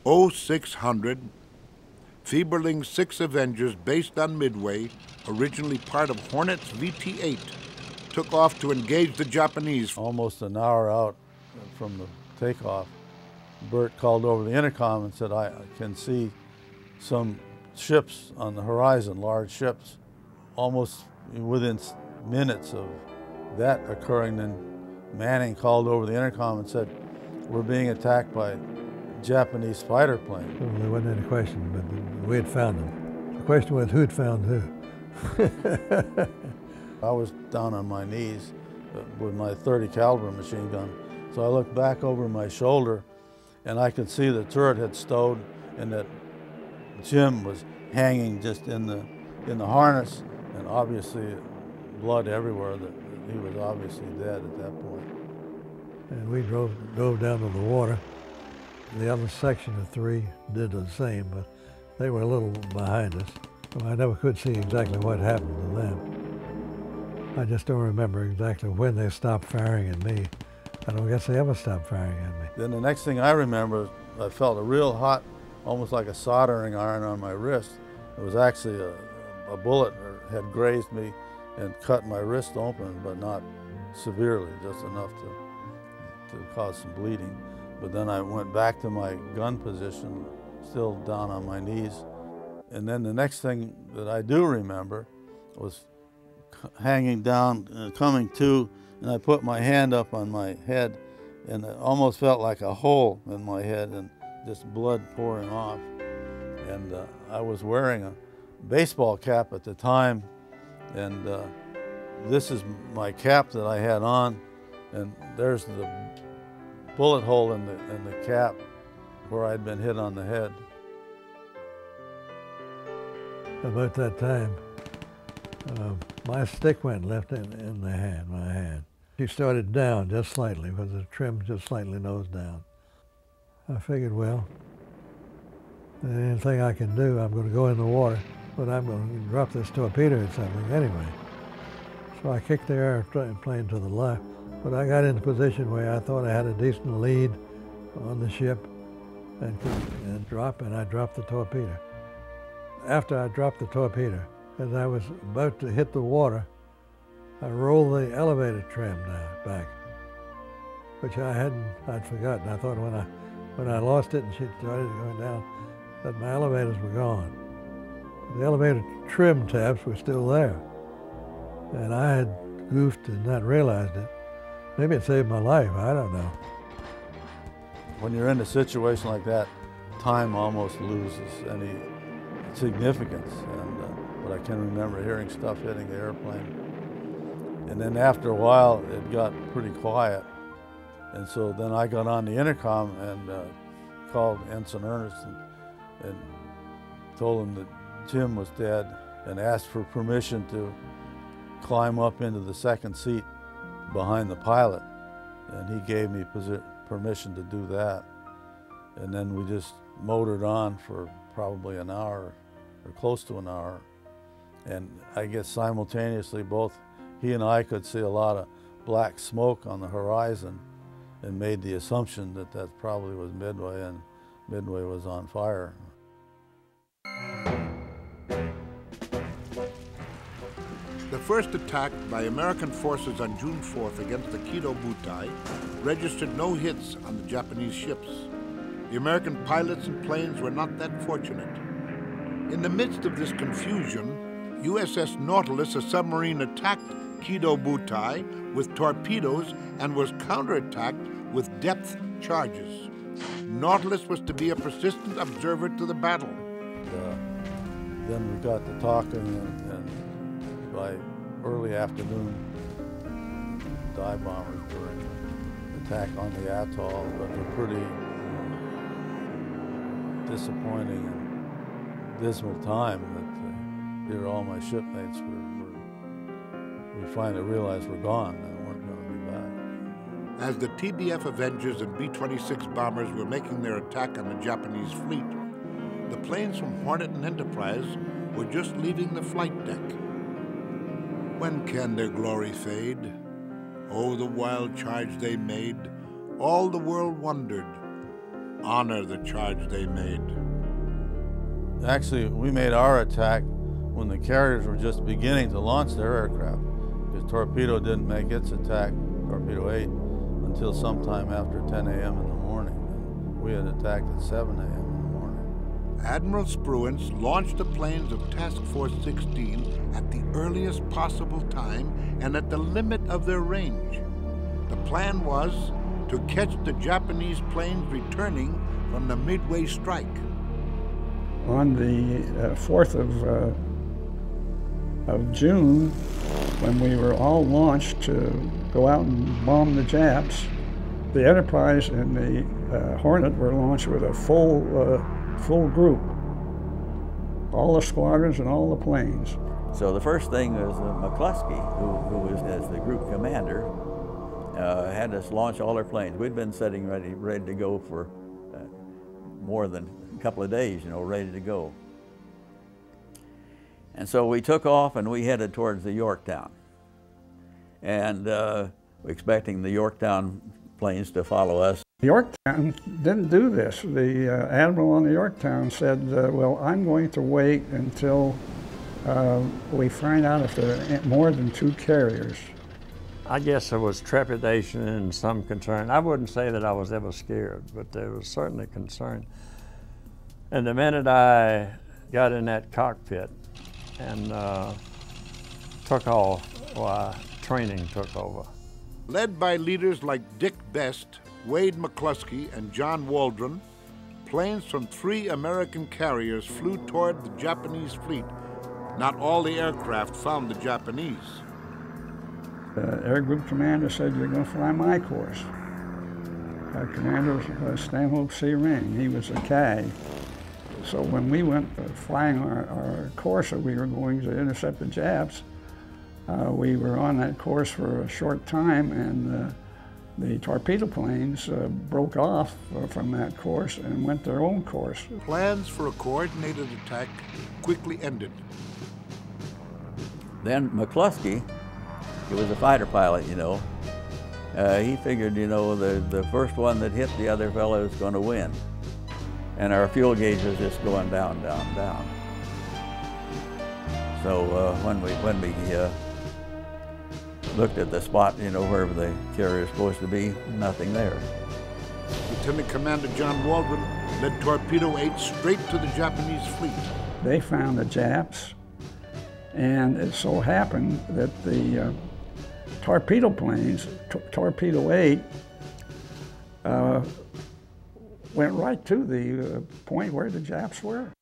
O-600, Fieberling 6 Avengers based on Midway, originally part of Hornet's VT-8, took off to engage the Japanese. Almost an hour out from the takeoff, Bert called over the intercom and said, I can see some ships on the horizon, large ships. Almost within minutes of that occurring, then Manning called over the intercom and said, we're being attacked by Japanese fighter plane. Well, there wasn't any question, but we had found them. The question was who'd found who. I was down on my knees with my .30 caliber machine gun. So I looked back over my shoulder and I could see the turret had stowed and that Jim was hanging just in the harness, and obviously blood everywhere, that he was obviously dead at that point. And we drove down to the water. The other section of 3 did the same, but they were a little behind us. So I never could see exactly what happened to them. I just don't remember exactly when they stopped firing at me. I don't guess they ever stopped firing at me. Then the next thing I remember, I felt a real hot, almost like a soldering iron on my wrist. It was actually a bullet had grazed me and cut my wrist open, but not severely, just enough to cause some bleeding. But then I went back to my gun position, still down on my knees. And then the next thing that I do remember was hanging down, coming to, and I put my hand up on my head, and it almost felt like a hole in my head and just blood pouring off. And I was wearing a baseball cap at the time, and this is my cap that I had on, and there's the bullet hole in the cap where I'd been hit on the head. About that time, my stick went left in my hand. She started down just slightly, because the trim just slightly nose down. I figured, well, anything I can do, I'm going to go in the water, but I'm going to drop this torpedo at something anyway. So I kicked the airplane to the left, but I got in a position where I thought I had a decent lead on the ship and I dropped the torpedo. After I dropped the torpedo, as I was about to hit the water, I rolled the elevator trim back, which I'd forgotten. I thought when I lost it and she started going down, that my elevators were gone. The elevator trim tabs were still there. And I had goofed and not realized it. Maybe it saved my life, I don't know. When you're in a situation like that, time almost loses any significance. But I can remember hearing stuff hitting the airplane. And then after a while, it got pretty quiet. And so then I got on the intercom and called Ensign Ernest and told him that Jim was dead and asked for permission to climb up into the second seat behind the pilot. And he gave me permission to do that. And then we just motored on for probably an hour or close to an hour. And I guess simultaneously both he and I could see a lot of black smoke on the horizon and made the assumption that that probably was Midway, and Midway was on fire. The first attack by American forces on June 4th against the Kido Butai registered no hits on the Japanese ships. The American pilots and planes were not that fortunate. In the midst of this confusion, USS Nautilus, a submarine, attacked Kido Butai with torpedoes and was counterattacked with depth charges. Nautilus was to be a persistent observer to the battle. Then we got to talking, and by early afternoon, dive bombers during the attack on the atoll, but were pretty disappointing and dismal time that here all my shipmates we finally realized were gone and weren't going to be back. As the TBF Avengers and B-26 bombers were making their attack on the Japanese fleet, the planes from Hornet and Enterprise were just leaving the flight deck. When can their glory fade? Oh, the wild charge they made, all the world wondered. honor the charge they made. Actually, we made our attack when the carriers were just beginning to launch their aircraft, because Torpedo didn't make its attack, Torpedo 8, until sometime after 10 a.m. in the morning. And we had attacked at 7 a.m. in the morning. Admiral Spruance launched the planes of Task Force 16 at the earliest possible time and at the limit of their range. The plan was to catch the Japanese planes returning from the Midway strike. On the 4th of June, when we were all launched to go out and bomb the Japs, the Enterprise and the Hornet were launched with a full group, all the squadrons and all the planes. So the first thing was McCluskey, who was as the group commander, had us launch all our planes. We'd been sitting ready to go for more than a couple of days, ready to go. And so we took off and we headed towards the Yorktown. And we're expecting the Yorktown planes to follow us. Yorktown didn't do this. The admiral on the Yorktown said, well, I'm going to wait until we find out if there are more than 2 carriers. I guess there was trepidation and some concern. I wouldn't say that I was ever scared, but there was certainly concern. And the minute I got in that cockpit and took off, training took over. Led by leaders like Dick Best, Wade McCluskey, and John Waldron, planes from 3 American carriers flew toward the Japanese fleet. Not all the aircraft found the Japanese. The Air Group Commander said, you're going to fly my course. Our commander was Stanhope C. Ring. He was a CAG. So when we went flying our course that we were going to intercept the Japs, we were on that course for a short time, and the torpedo planes broke off from that course and went their own course. Plans for a coordinated attack quickly ended. Then McCluskey, he was a fighter pilot, he figured, the first one that hit the other fellow was going to win. And our fuel gauge was just going down, down, down. So when we looked at the spot, wherever the carrier was supposed to be, nothing there. Lieutenant Commander John Waldron led Torpedo 8 straight to the Japanese fleet. They found the Japs, and it so happened that the torpedo planes, Torpedo 8, went right to the point where the Japs were.